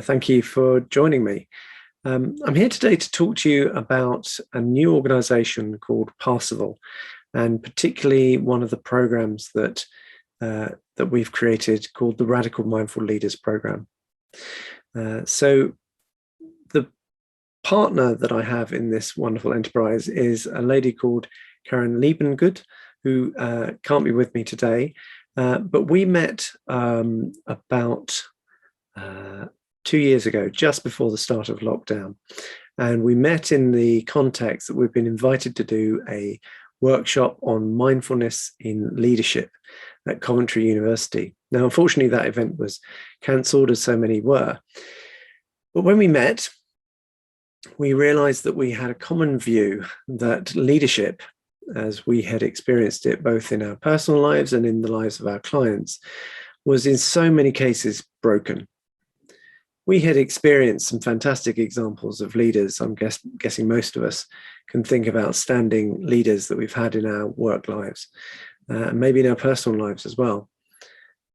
Thank you for joining me. I'm here today to talk to you about a new organization called Parsival, and particularly one of the programs that we've created called the Radical Mindful Leaders Program. So the partner that I have in this wonderful enterprise is a lady called Karen Liebenguth, who can't be with me today, but we met about 2 years ago, just before the start of lockdown. And we met in the context that we've been invited to do a workshop on mindfulness in leadership at Coventry University. Now, unfortunately, that event was cancelled, as so many were. But when we met, we realized that we had a common view that leadership, as we had experienced it both in our personal lives and in the lives of our clients, was in so many cases broken. We had experienced some fantastic examples of leaders. I'm guessing most of us can think of outstanding leaders that we've had in our work lives, maybe in our personal lives as well.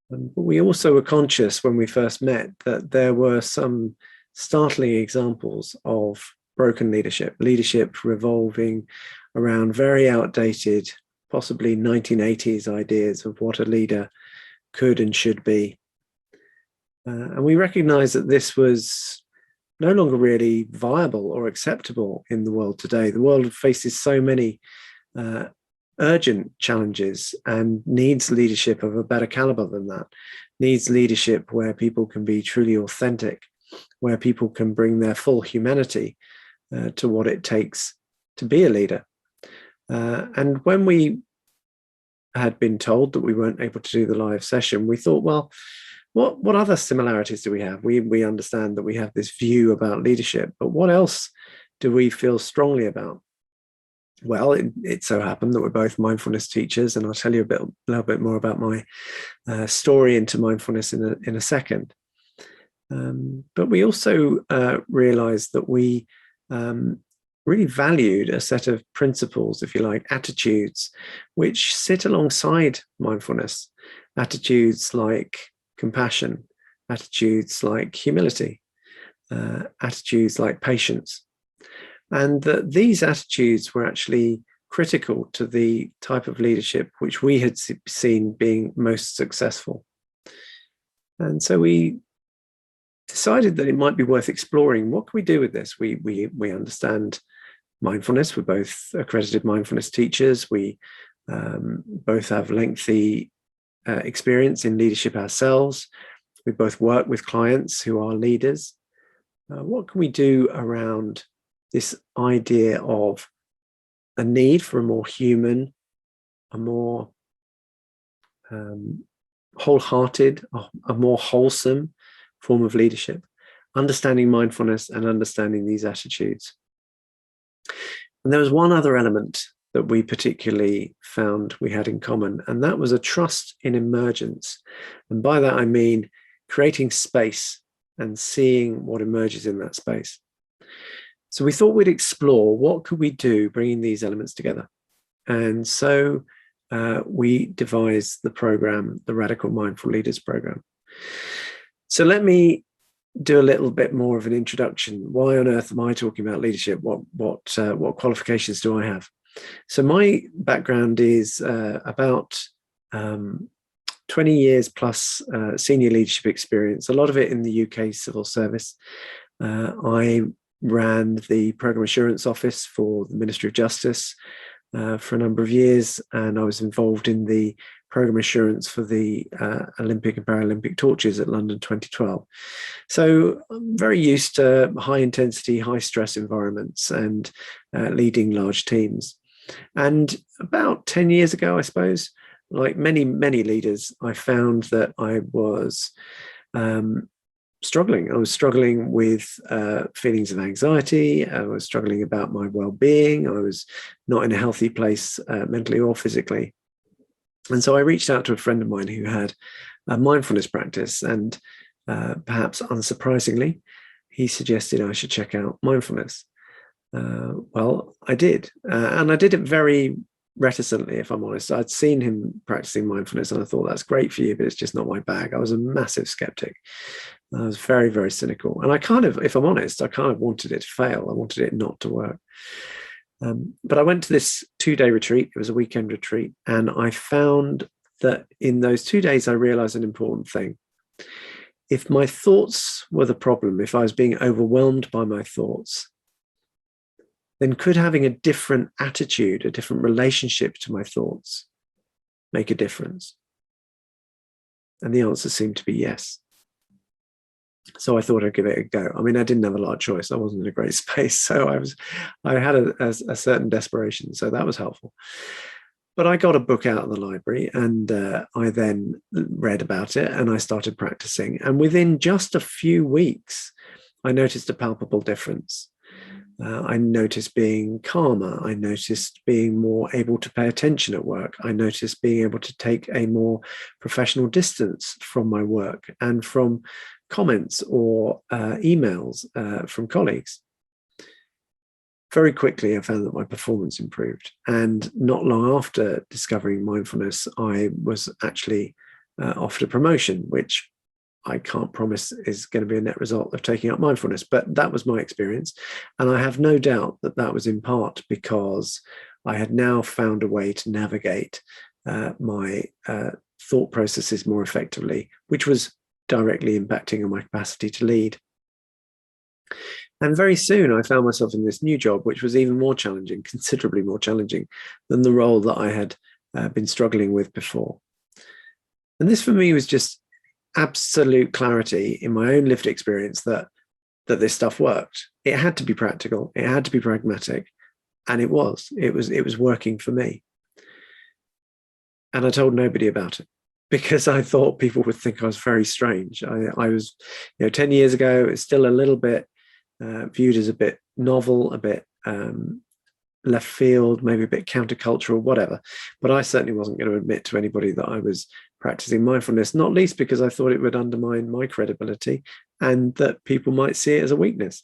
But we also were conscious when we first met that there were some startling examples of broken leadership revolving around very outdated, possibly 1980s ideas of what a leader could and should be. And we recognized that this was no longer really viable or acceptable in the world today. The world faces so many urgent challenges and needs leadership of a better caliber than that, needs leadership where people can be truly authentic, where people can bring their full humanity to what it takes to be a leader. And when we had been told that we weren't able to do the live session, we thought, well, what other similarities do we have? We understand that we have this view about leadership, but what else do we feel strongly about? Well, it so happened that we're both mindfulness teachers, and I'll tell you a little bit more about my story into mindfulness in a second. But we also realized that we really valued a set of principles, if you like, attitudes, which sit alongside mindfulness. Attitudes like compassion, attitudes like humility, attitudes like patience. And that these attitudes were actually critical to the type of leadership which we had seen being most successful. And so we decided that it might be worth exploring. What can we do with this? We understand mindfulness. We're both accredited mindfulness teachers. We both have lengthy experience in leadership ourselves. We both work with clients who are leaders. What can we do around this idea of a need for a more human, a more wholehearted, a more wholesome form of leadership, understanding mindfulness and understanding these attitudes? And there was one other element that we particularly found we had in common, and that was a trust in emergence. And by that, I mean creating space and seeing what emerges in that space. So we thought we'd explore what could we do bringing these elements together. And so we devised the program, the Radical Mindful Leaders Program. So let me do a little bit more of an introduction. Why on earth am I talking about leadership? What qualifications do I have? So my background is about 20 years plus senior leadership experience, a lot of it in the UK civil service. I ran the Programme Assurance Office for the Ministry of Justice for a number of years, and I was involved in the Programme Assurance for the Olympic and Paralympic torches at London 2012. So I'm very used to high intensity, high stress environments and leading large teams. And about 10 years ago, I suppose, like many leaders, I found that I was struggling. I was struggling with feelings of anxiety. I was struggling about my well-being. I was not in a healthy place mentally or physically. And so I reached out to a friend of mine who had a mindfulness practice, and perhaps unsurprisingly, he suggested I should check out mindfulness. Well, I did. And I did it very reticently, if I'm honest. I'd seen him practicing mindfulness and I thought, that's great for you, but it's just not my bag. I was a massive skeptic. I was very, very cynical. And I kind of, if I'm honest, I kind of wanted it to fail. I wanted it not to work. But I went to this 2-day retreat. It was a weekend retreat. And I found that in those 2 days, I realized an important thing. If my thoughts were the problem, if I was being overwhelmed by my thoughts, then could having a different attitude, a different relationship to my thoughts make a difference? And the answer seemed to be yes. So I thought I'd give it a go. I mean, I didn't have a lot of choice. I wasn't in a great space. So I had a certain desperation. So that was helpful. But I got a book out of the library, and I then read about it, and I started practicing. And within just a few weeks, I noticed a palpable difference. I noticed being calmer. I noticed being more able to pay attention at work. I noticed being able to take a more professional distance from my work and from comments or emails from colleagues. Very quickly, I found that my performance improved. And not long after discovering mindfulness, I was actually offered a promotion, which I can't promise is going to be a net result of taking up mindfulness, but that was my experience. And I have no doubt that that was in part because I had now found a way to navigate my thought processes more effectively, which was directly impacting on my capacity to lead. And very soon I found myself in this new job, which was even more challenging, considerably more challenging than the role that I had been struggling with before. And this for me was just absolute clarity in my own lived experience that this stuff worked. It had to be practical, it had to be pragmatic, and it was working for me. And I told nobody about it because I thought people would think I was very strange. I was, 10 years ago, it's still a little bit viewed as a bit novel, a bit left field, maybe a bit countercultural, whatever. But I certainly wasn't going to admit to anybody that I was practicing mindfulness, not least because I thought it would undermine my credibility and that people might see it as a weakness.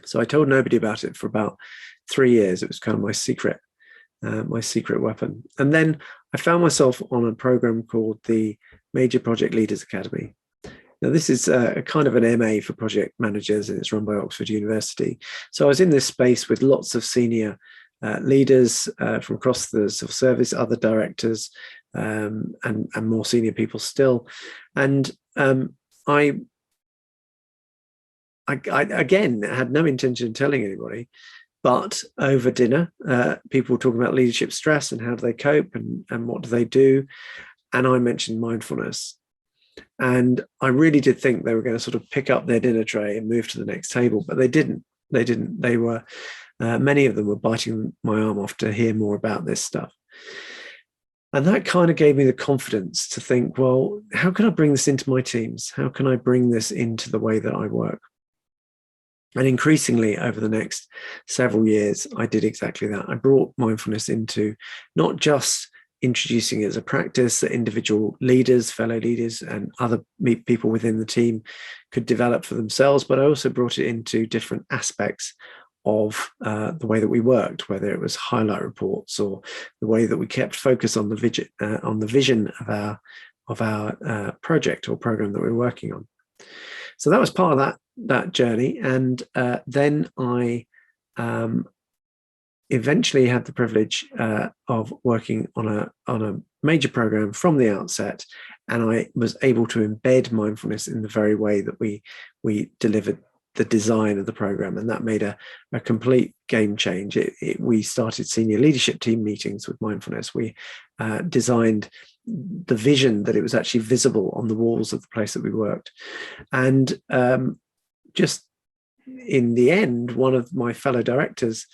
So I told nobody about it for about 3 years. It was kind of my secret weapon. And then I found myself on a program called the Major Project Leaders Academy. Now, this is a kind of an MA for project managers, and it's run by Oxford University. So I was in this space with lots of senior leaders from across the civil service, other directors, and more senior people still. And I again had no intention of telling anybody, but over dinner, people were talking about leadership stress and how do they cope and what do they do. And I mentioned mindfulness. And I really did think they were going to sort of pick up their dinner tray and move to the next table, but they didn't. They were, many of them were biting my arm off to hear more about this stuff. And that kind of gave me the confidence to think, well, how can I bring this into my teams? How can I bring this into the way that I work? And increasingly over the next several years, I did exactly that. I brought mindfulness into not just introducing it as a practice that individual leaders, fellow leaders, and other people within the team could develop for themselves, but I also brought it into different aspects of the way that we worked, whether it was highlight reports or the way that we kept focus on the vision of our project or program that we were working on. So that was part of that journey, and then I eventually had the privilege of working on a major program from the outset, and I was able to embed mindfulness in the very way that we delivered the design of the program, and that made a complete game change. We started senior leadership team meetings with mindfulness. We designed the vision that it was actually visible on the walls of the place that we worked, and just in the end, one of my fellow directors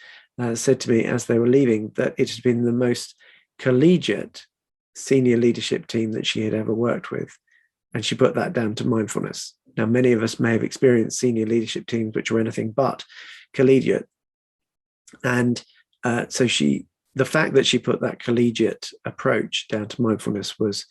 said to me as they were leaving that it had been the most collegiate senior leadership team that she had ever worked with. And she put that down to mindfulness. Now, many of us may have experienced senior leadership teams which were anything but collegiate. And so the fact that she put that collegiate approach down to mindfulness was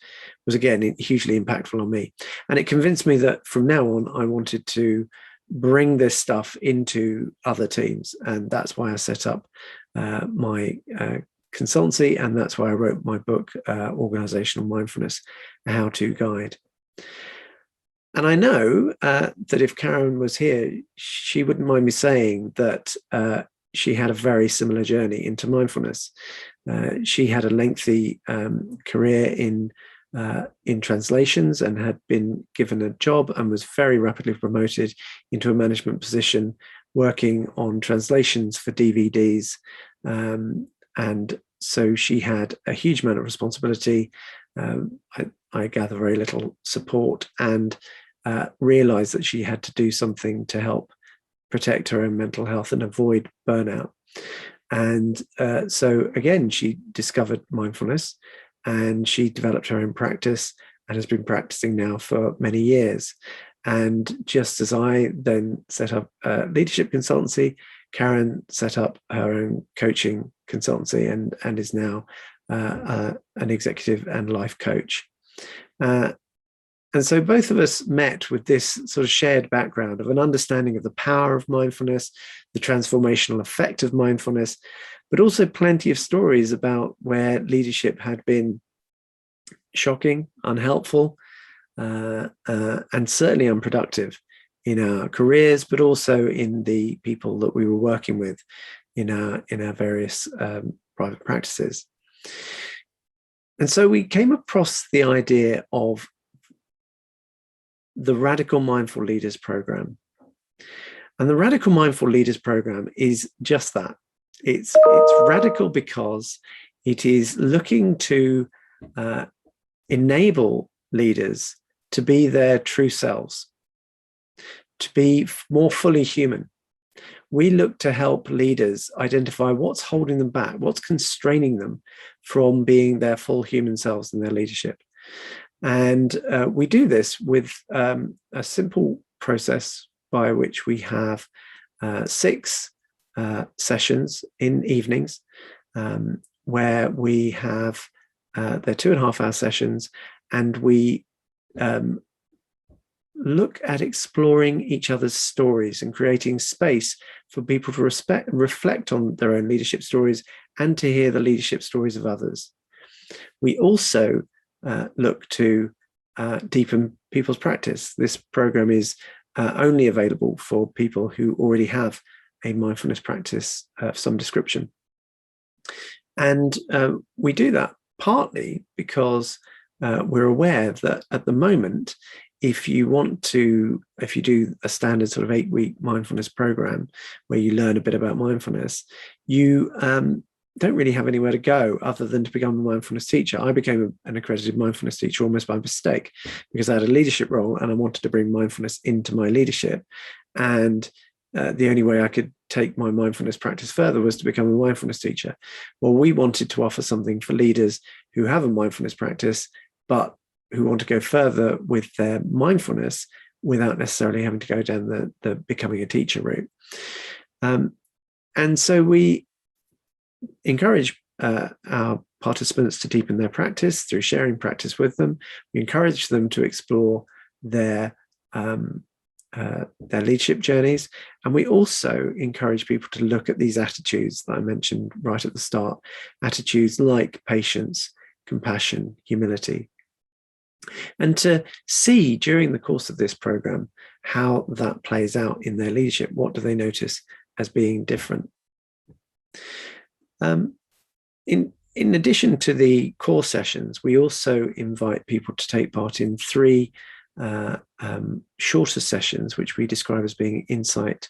again, hugely impactful on me. And it convinced me that from now on, I wanted to bring this stuff into other teams. And that's why I set up my consultancy. And that's why I wrote my book, Organizational Mindfulness, a How-To Guide. And I know that if Karen was here, she wouldn't mind me saying that she had a very similar journey into mindfulness. She had a lengthy career in translations and had been given a job and was very rapidly promoted into a management position working on translations for DVDs. And so she had a huge amount of responsibility. I gather very little support, and realized that she had to do something to help protect her own mental health and avoid burnout. And so again, she discovered mindfulness and she developed her own practice and has been practicing now for many years. And just as I then set up a leadership consultancy, Karen set up her own coaching consultancy and is now an executive and life coach. And so both of us met with this sort of shared background of an understanding of the power of mindfulness, the transformational effect of mindfulness, but also plenty of stories about where leadership had been shocking, unhelpful, and certainly unproductive in our careers, but also in the people that we were working with in our various private practices. And so we came across the idea of the Radical Mindful Leaders Program. And the Radical Mindful Leaders Program is just that. It's radical because it is looking to enable leaders to be their true selves, to be more fully human. We look to help leaders identify what's holding them back, what's constraining them from being their full human selves in their leadership. And we do this with a simple process by which we have 6 sessions in evenings where we have, they're 2.5-hour sessions, and we look at exploring each other's stories and creating space for people to reflect on their own leadership stories and to hear the leadership stories of others. We also look to deepen people's practice. This program is only available for people who already have a mindfulness practice of some description. And we do that partly because we're aware that at the moment, if you do a standard sort of 8-week mindfulness program where you learn a bit about mindfulness, you don't really have anywhere to go other than to become a mindfulness teacher. I became an accredited mindfulness teacher almost by mistake because I had a leadership role and I wanted to bring mindfulness into my leadership. And the only way I could take my mindfulness practice further was to become a mindfulness teacher. Well, we wanted to offer something for leaders who have a mindfulness practice, but who want to go further with their mindfulness without necessarily having to go down the becoming a teacher route. And so we encourage our participants to deepen their practice through sharing practice with them. We encourage them to explore their leadership journeys. And we also encourage people to look at these attitudes that I mentioned right at the start, attitudes like patience, compassion, humility, and to see during the course of this program how that plays out in their leadership. What do they notice as being different? In addition to the core sessions, we also invite people to take part in 3 shorter sessions, which we describe as being insight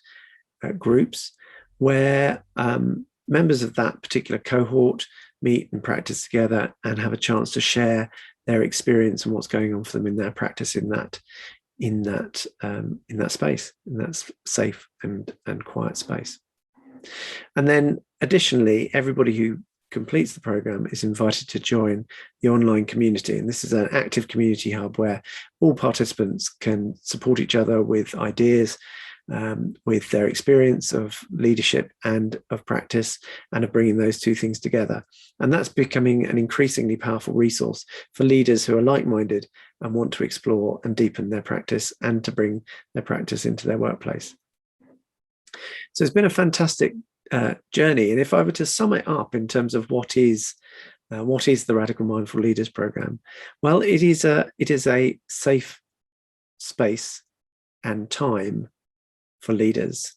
groups, where members of that particular cohort meet and practice together and have a chance to share their experience and what's going on for them in their practice in that space, in that safe and quiet space. And then additionally, everybody who completes the program is invited to join the online community. And this is an active community hub where all participants can support each other with ideas, with their experience of leadership and of practice, and of bringing those 2 things together. And that's becoming an increasingly powerful resource for leaders who are like-minded and want to explore and deepen their practice and to bring their practice into their workplace. So it's been a fantastic journey. And if I were to sum it up in terms of what is the Radical Mindful Leaders Program, well, it is a safe space and time for leaders.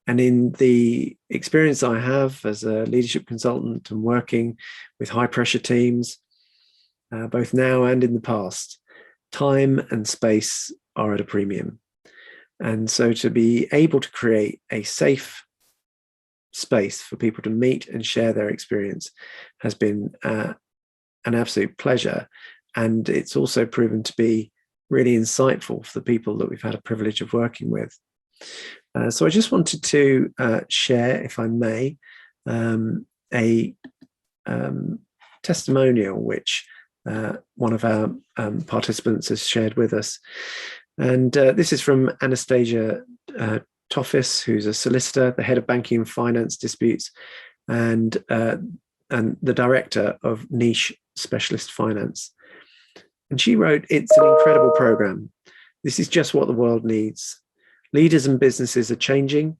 And in the experience I have as a leadership consultant and working with high pressure teams, both now and in the past, time and space are at a premium. And so to be able to create a safe space for people to meet and share their experience has been an absolute pleasure. And it's also proven to be really insightful for the people that we've had a privilege of working with. So I just wanted to share, if I may, a testimonial which one of our participants has shared with us. And this is from Anastasia Toffis, who's a solicitor, the head of banking and finance disputes, and the director of Niche Specialist Finance. And she wrote, "It's an incredible program. This is just what the world needs. Leaders and businesses are changing,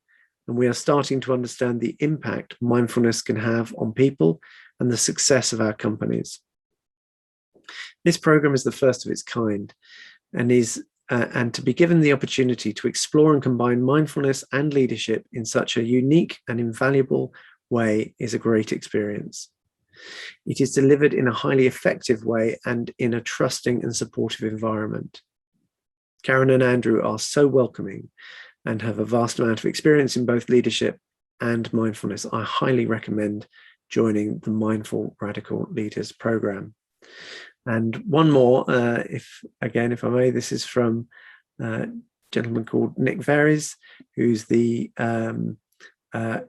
and we are starting to understand the impact mindfulness can have on people and the success of our companies. This program is the first of its kind and to be given the opportunity to explore and combine mindfulness and leadership in such a unique and invaluable way is a great experience. It is delivered in a highly effective way and in a trusting and supportive environment. Karen and Andrew are so welcoming and have a vast amount of experience in both leadership and mindfulness. I highly recommend joining the Mindful Radical Leaders program." And one more, if I may, this is from a gentleman called Nick Veres, who's the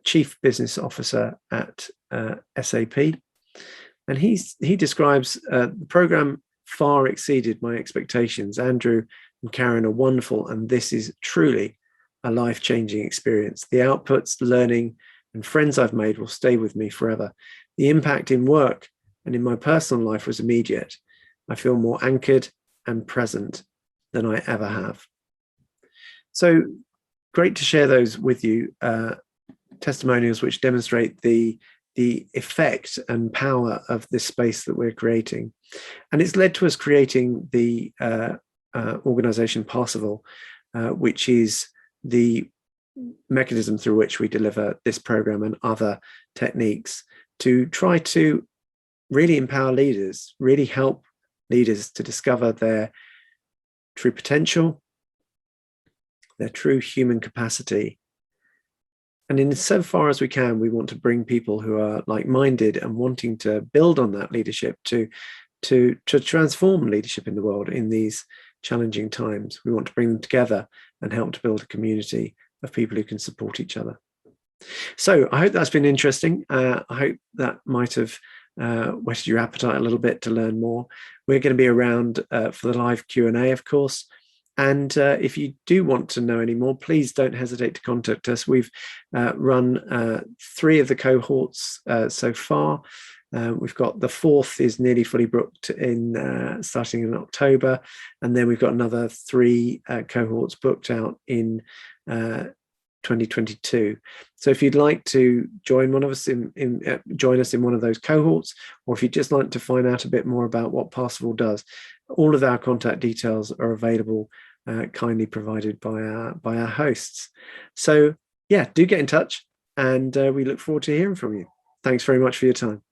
Chief Business Officer at SAP. And he describes the program far exceeded my expectations. Andrew and Karen are wonderful, and this is truly a life-changing experience. The outputs, the learning, and friends I've made will stay with me forever. The impact in work and in my personal life was immediate. I feel more anchored and present than I ever have. So great to share those with you, testimonials which demonstrate the effect and power of this space that we're creating. And it's led to us creating the organization Parsival, which is the mechanism through which we deliver this program and other techniques to try to really empower leaders, really help leaders to discover their true potential, their true human capacity. And in so far as we can, we want to bring people who are like-minded and wanting to build on that leadership to transform leadership in the world in these challenging times. We want to bring them together and help to build a community of people who can support each other. So I hope that's been interesting. I hope that might have whetted your appetite a little bit to learn more. We're going to be around for the live Q&A, of course. And if you do want to know any more, please don't hesitate to contact us. We've run 3 of the cohorts so far. We've got the 4th is nearly fully booked in starting in October. And then we've got another 3 cohorts booked out in 2022. So if you'd like to join one of us join us in one of those cohorts, or if you'd just like to find out a bit more about what Parsival does, all of our contact details are available, kindly provided by our hosts. So yeah, do get in touch, and we look forward to hearing from you. Thanks very much for your time.